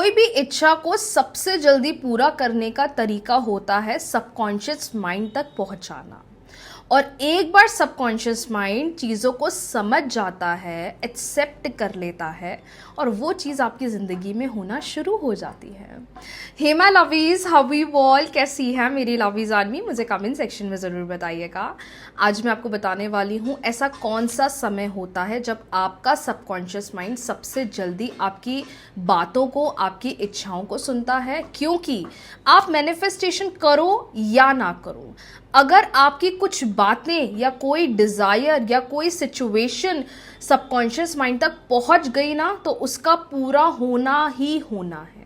कोई भी इच्छा को सबसे जल्दी पूरा करने का तरीका होता है सबकॉन्शियस माइंड तक पहुंचाना। और एक बार सबकॉन्शियस माइंड चीज़ों को समझ जाता है, एक्सेप्ट कर लेता है और वो चीज़ आपकी ज़िंदगी में होना शुरू हो जाती है। Hey my lovies, how you all, कैसी है मेरी लवीज आर्मी? मुझे कमेंट सेक्शन में ज़रूर बताइएगा। आज मैं आपको बताने वाली हूँ ऐसा कौन सा समय होता है जब आपका सबकॉन्शियस माइंड सबसे जल्दी आपकी बातों को, आपकी इच्छाओं को सुनता है। क्योंकि आप मैनिफेस्टेशन करो या ना करो, अगर आपकी कुछ बातें या कोई डिज़ायर या कोई सिचुएशन सबकॉन्शियस माइंड तक पहुंच गई ना, तो उसका पूरा होना ही होना है।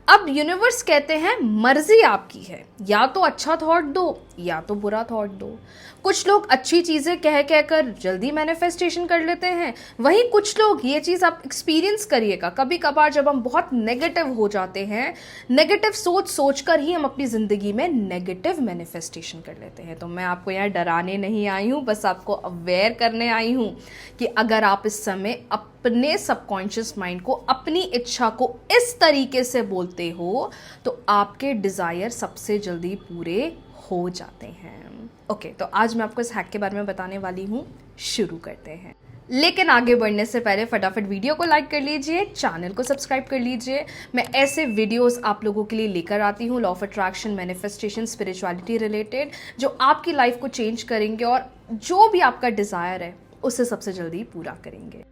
अब यूनिवर्स कहते हैं मर्जी आपकी है, या तो अच्छा थॉट दो या तो बुरा थॉट दो। कुछ लोग अच्छी चीज़ें कह कर जल्दी मैनिफेस्टेशन कर लेते हैं, वहीं कुछ लोग, ये चीज़ आप एक्सपीरियंस करिएगा, कभी कभार जब हम बहुत नेगेटिव हो जाते हैं, नेगेटिव सोच कर ही हम अपनी ज़िंदगी में नेगेटिव मैनिफेस्टेशन कर लेते हैं। तो मैं आपको यहाँ डराने नहीं आई हूँ, बस आपको अवेयर करने आई हूँ कि अगर आप इस समय अपने सबकॉन्शियस माइंड को, अपनी इच्छा को इस तरीके से बोलते हो तो आपके डिज़ायर सबसे जल्दी पूरे हो जाते हैं। ओके, तो आज मैं आपको इस हैक के बारे में बताने वाली हूँ। शुरू करते हैं। लेकिन आगे बढ़ने से पहले फटाफट वीडियो को लाइक कर लीजिए, चैनल को सब्सक्राइब कर लीजिए। मैं ऐसे वीडियोस आप लोगों के लिए लेकर आती हूँ, law of attraction, manifestation, spirituality related, जो आपकी लाइफ को चेंज करेंगे और जो भी आपका डिज़ायर है उसे सबसे जल्दी पूरा करेंगे।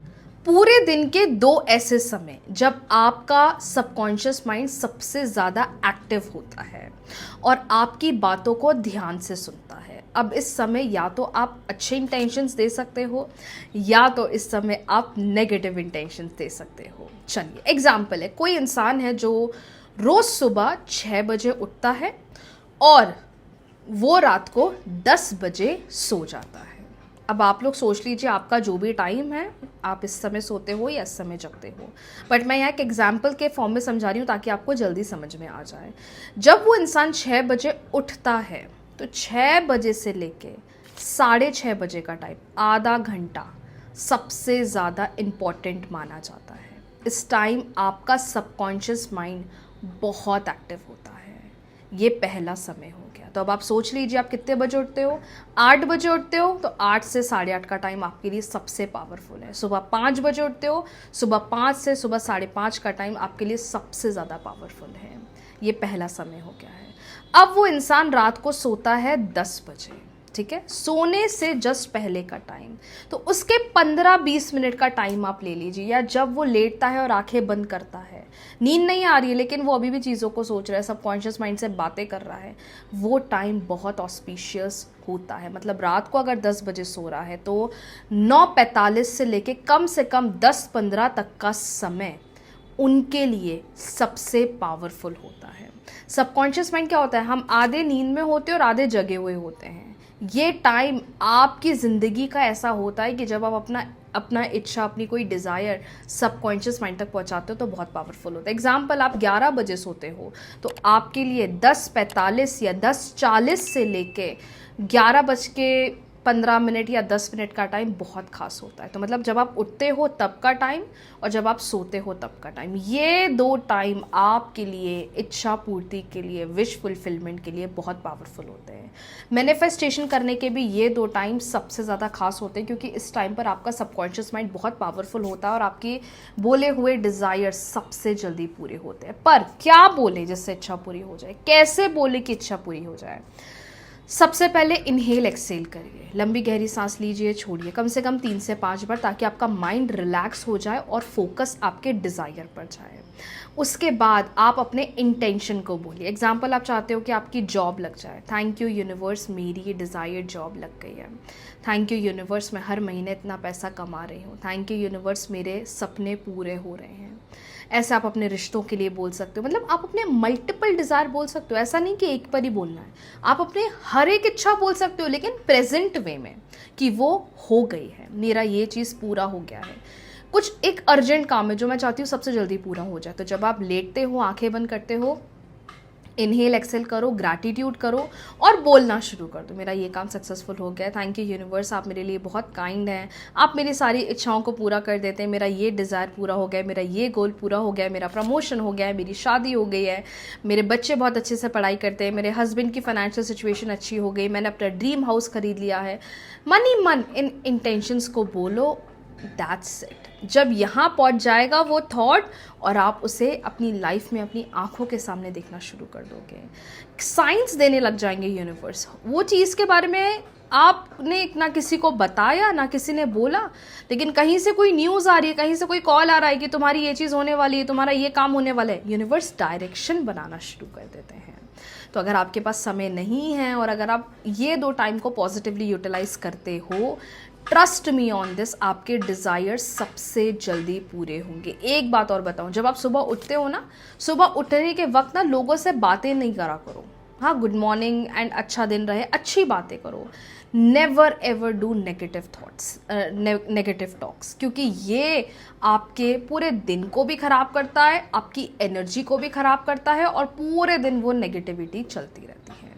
पूरे दिन के दो ऐसे समय जब आपका सबकॉन्शियस माइंड सबसे ज़्यादा एक्टिव होता है और आपकी बातों को ध्यान से सुनता है। अब इस समय या तो आप अच्छे इंटेंशंस दे सकते हो या तो इस समय आप नेगेटिव इंटेंशंस दे सकते हो। चलिए, एग्जाम्पल है, कोई इंसान है जो रोज़ सुबह 6 बजे उठता है और वो रात को 10 बजे सो जाता है। अब आप लोग सोच लीजिए, आपका जो भी टाइम है, आप इस समय सोते हो या इस समय जगते हो, बट मैं यहाँ एक एग्जाम्पल के फॉर्म में समझा रही हूँ ताकि आपको जल्दी समझ में आ जाए। जब वो इंसान 6 बजे उठता है तो 6 बजे से लेके 6:30 बजे का टाइम, आधा घंटा सबसे ज़्यादा इम्पॉर्टेंट माना जाता है। इस टाइम आपका सबकॉन्शियस माइंड बहुत एक्टिव होता है। ये पहला समय हो गया। तो अब आप सोच लीजिए, आप कितने बजे उठते हो? 8 बजे उठते हो, तो 8 से 8:30 का टाइम आपके लिए सबसे पावरफुल है। सुबह 5 बजे उठते हो, सुबह 5 से सुबह 5:30 का टाइम आपके लिए सबसे ज़्यादा पावरफुल है। ये पहला समय हो गया है। अब वो इंसान रात को सोता है 10 बजे, ठीक है, सोने से जस्ट पहले का टाइम, तो उसके 15-20 मिनट का टाइम आप ले लीजिए। या जब वो लेटता है और आंखें बंद करता है, नींद नहीं आ रही है लेकिन वो अभी भी चीज़ों को सोच रहा है, सबकॉन्शियस माइंड से बातें कर रहा है, वो टाइम बहुत ऑस्पिशियस होता है। मतलब रात को अगर 10 बजे सो रहा है तो 9:45 से लेके कम से कम 10-15 तक का समय उनके लिए सबसे पावरफुल होता है। सबकॉन्शियस माइंड क्या होता है, हम आधे नींद में होते हैं और आधे जगे हुए होते हैं। ये टाइम आपकी ज़िंदगी का ऐसा होता है कि जब आप अपना इच्छा, अपनी कोई डिज़ायर सबकॉन्शियस माइंड तक पहुंचाते हो तो बहुत पावरफुल होता है। एग्जाम्पल, आप 11 बजे सोते हो तो आपके लिए 10:45 या 10:40 से लेके 11:15 या 10 मिनट का टाइम बहुत खास होता है। तो मतलब जब आप उठते हो तब का टाइम और जब आप सोते हो तब का टाइम, ये दो टाइम आपके लिए इच्छा पूर्ति के लिए, विश फुलफिलमेंट के लिए बहुत पावरफुल होते हैं। मैनिफेस्टेशन करने के भी ये दो टाइम सबसे ज़्यादा खास होते हैं, क्योंकि इस टाइम पर आपका सबकॉन्शियस माइंड बहुत पावरफुल होता है और आपके बोले हुए डिज़ायर सबसे जल्दी पूरे होते हैं। पर क्या बोले जिससे इच्छा पूरी हो जाए, कैसे बोले कि इच्छा पूरी हो जाए? सबसे पहले इनहेल एक्सेल करिए, लंबी गहरी सांस लीजिए, छोड़िए कम से कम 3 से 5 बार, ताकि आपका माइंड रिलैक्स हो जाए और फोकस आपके डिज़ायर पर जाए। उसके बाद आप अपने इंटेंशन को बोलिए। एग्जाम्पल, आप चाहते हो कि आपकी जॉब लग जाए। थैंक यू यूनिवर्स, मेरी ये डिज़ायर्ड जॉब लग गई है। थैंक यू यूनिवर्स, मैं हर महीने इतना पैसा कमा रही हूँ। थैंक यू यूनिवर्स, मेरे सपने पूरे हो रहे हैं। ऐसे आप अपने रिश्तों के लिए बोल सकते हो। मतलब आप अपने मल्टीपल डिज़ायर बोल सकते हो, ऐसा नहीं कि एक पर ही बोलना है। आप अपने हर एक इच्छा बोल सकते हो, लेकिन प्रेजेंट वे में, कि वो हो गई है, मेरा ये चीज़ पूरा हो गया है। कुछ एक अर्जेंट काम है जो मैं चाहती हूँ सबसे जल्दी पूरा हो जाए। तो जब आप लेटते हो, आंखें बंद करते हो, इनहेल एक्सेल करो, ग्रैटिट्यूड करो और बोलना शुरू कर दो, मेरा ये काम सक्सेसफुल हो गया, थैंक यू यूनिवर्स, आप मेरे लिए बहुत काइंड हैं, आप मेरी सारी इच्छाओं को पूरा कर देते हैं, मेरा ये डिज़ायर पूरा हो गया, मेरा ये गोल पूरा हो गया, मेरा प्रमोशन हो गया है, मेरी शादी हो गई है, मेरे बच्चे बहुत अच्छे से पढ़ाई करते हैं, मेरे हस्बैंड की फाइनेंशियल सिचुएशन अच्छी हो गई, मैंने अपना ड्रीम हाउस खरीद लिया है। मन ही मन इन इंटेंशंस को बोलो, दैट्स इट। जब यहाँ पहुँच जाएगा वो थॉट और आप उसे अपनी लाइफ में अपनी आंखों के सामने देखना शुरू कर दोगे, साइंस देने लग जाएंगे यूनिवर्स। वो चीज़ के बारे में आपने ना किसी को बताया, ना किसी ने बोला, लेकिन कहीं से कोई न्यूज़ आ रही है, कहीं से कोई कॉल आ रहा है कि तुम्हारी ये चीज़ होने वाली है, तुम्हारा ये काम होने वाला है, यूनिवर्स डायरेक्शन बनाना शुरू कर देते हैं। तो अगर आपके पास समय नहीं है और अगर आप ये 2 टाइम को पॉजिटिवली यूटिलाइज करते हो, ट्रस्ट मी ऑन दिस, आपके डिज़ायर्स सबसे जल्दी पूरे होंगे। एक बात और बताऊं, जब आप सुबह उठते हो ना, सुबह उठने के वक्त ना लोगों से बातें नहीं करा करो। हाँ, गुड मॉर्निंग एंड अच्छा दिन रहे, अच्छी बातें करो। Never ever do negative thoughts, negative talks, क्योंकि ये आपके पूरे दिन को भी ख़राब करता है, आपकी एनर्जी को भी ख़राब करता है और पूरे दिन वो नेगेटिविटी चलती रहती है।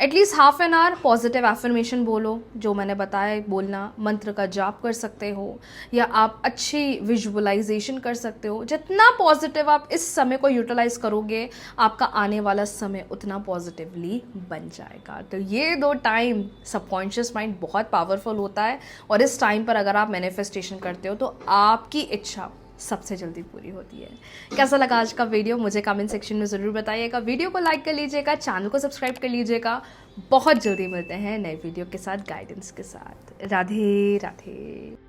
At least half an hour positive affirmation बोलो, जो मैंने बताया बोलना, मंत्र का जाप कर सकते हो या आप अच्छी विजुअलाइजेशन कर सकते हो। जितना पॉजिटिव आप इस समय को यूटिलाइज करोगे, आपका आने वाला समय उतना पॉजिटिवली बन जाएगा। तो ये 2 टाइम सबकॉन्शियस माइंड बहुत पावरफुल होता है और इस टाइम पर अगर आप मैनिफेस्टेशन करते हो तो आपकी इच्छा सबसे जल्दी पूरी होती है। कैसा लगा आज का वीडियो मुझे कमेंट सेक्शन में ज़रूर बताइएगा। वीडियो को लाइक कर लीजिएगा, चैनल को सब्सक्राइब कर लीजिएगा। बहुत जल्दी मिलते हैं नए वीडियो के साथ, गाइडेंस के साथ। राधे राधे।